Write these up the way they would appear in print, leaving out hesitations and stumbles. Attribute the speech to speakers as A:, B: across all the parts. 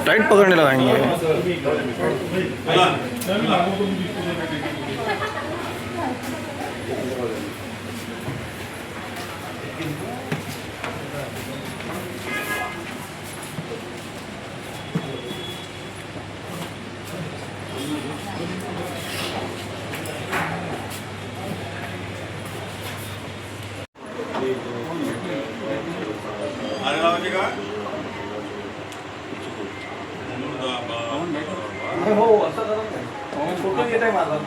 A: Tight पकड़ने लगाएंगे।
B: हो असं फोटो घेत आहे माझा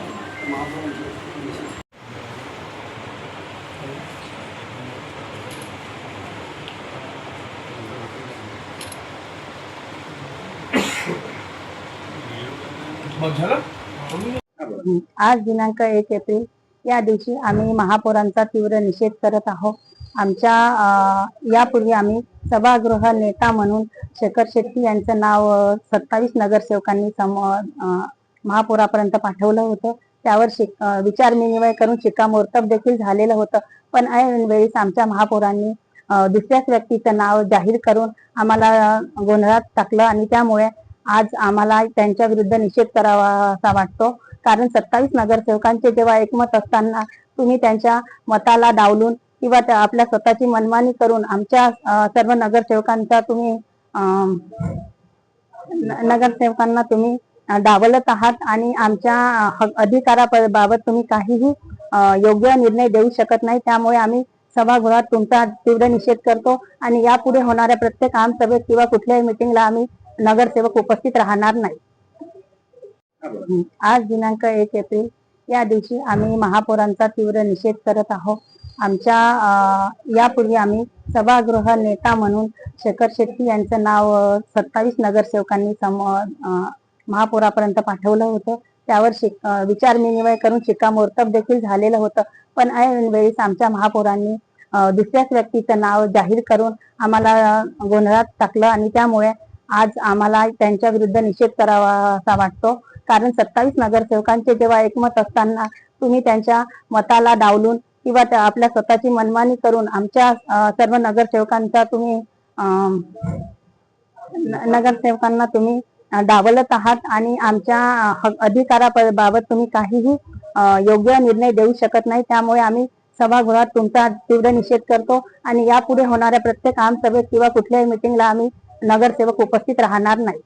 C: आज दिनांक 1 एप्रिल या दिवशी आम्ही महापौरांचा तीव्र निषेध करत आहोत। आमच्या यापूर्वी आम्ही सभागृह नेता म्हणून शेखर शेट्टी यांचं नाव 27 नगरसेवकांनी महापौरापर्यंत पाठवलं होतं। त्यावर विचारविनिमय करून शिक्कामोर्तब देखील झालेलं होतं। पण ऐन वेळेस आमच्या महापौरांनी दुसऱ्याच व्यक्तीचं नाव जाहीर करून आम्हाला गोंधळात टाकलं आणि त्यामुळे आज आम्हाला त्यांच्या विरुद्ध निषेध करावासा वाटतो। कारण 27 नगरसेवकांचे जेव्हा एकमत असताना तुम्ही त्यांच्या मताला डावलून किंवा आपल्या स्वतःची मनमानी करून आमच्या सर्व नगरसेवकांचा तुम्ही डावलत आहात आणि आमच्या अधिकाराबाबत तुम्ही काहीही योग्य निर्णय देऊ शकत नाही। त्यामुळे आम्ही सभागृहात तुमचा तीव्र निषेध करतो आणि यापुढे होणाऱ्या प्रत्येक आमसभेत किंवा कुठल्याही मीटिंगला आम्ही नगरसेवक उपस्थित राहणार नाही। आज दिनांक 1 एप्रिल या दिवशी आम्ही महापौरांचा तीव्र निषेध करत आहोत। आमच्या यापूर्वी आम्ही सभागृह नेता म्हणून शेखर शेट्टी यांचं नाव 27 नगरसेवकांनी महापौरापर्यंत पाठवलं होतं। त्यावर विचारविनिमय करून शिक्कामोर्तब देखील झालेलं होतं। पण ऐन वेळेस आमच्या महापौरांनी दुसऱ्याच व्यक्तीचं नाव जाहीर करून आम्हाला गोंधळात टाकलं आणि त्यामुळे आज आम्हाला त्यांच्या विरुद्ध निषेध करावासा वाटतो। कारण 27 नगरसेवकांचे जेव्हा एकमत असताना तुम्ही त्यांच्या मताला डावलून किंवा आपल्या स्वतःची मनमानी करून आमच्या सर्व नगरसेवकांचा तुम्ही डावलत आहात आणि आमच्या अधिकाराबाबत तुम्ही काहीही योग्य निर्णय देऊ शकत नाही। त्यामुळे आम्ही सभागृहात तुमचा तीव्र निषेध करतो आणि यापुढे होणाऱ्या प्रत्येक आमसभेत किंवा कुठल्याही मीटिंगला आम्ही नगरसेवक उपस्थित राहणार नाही।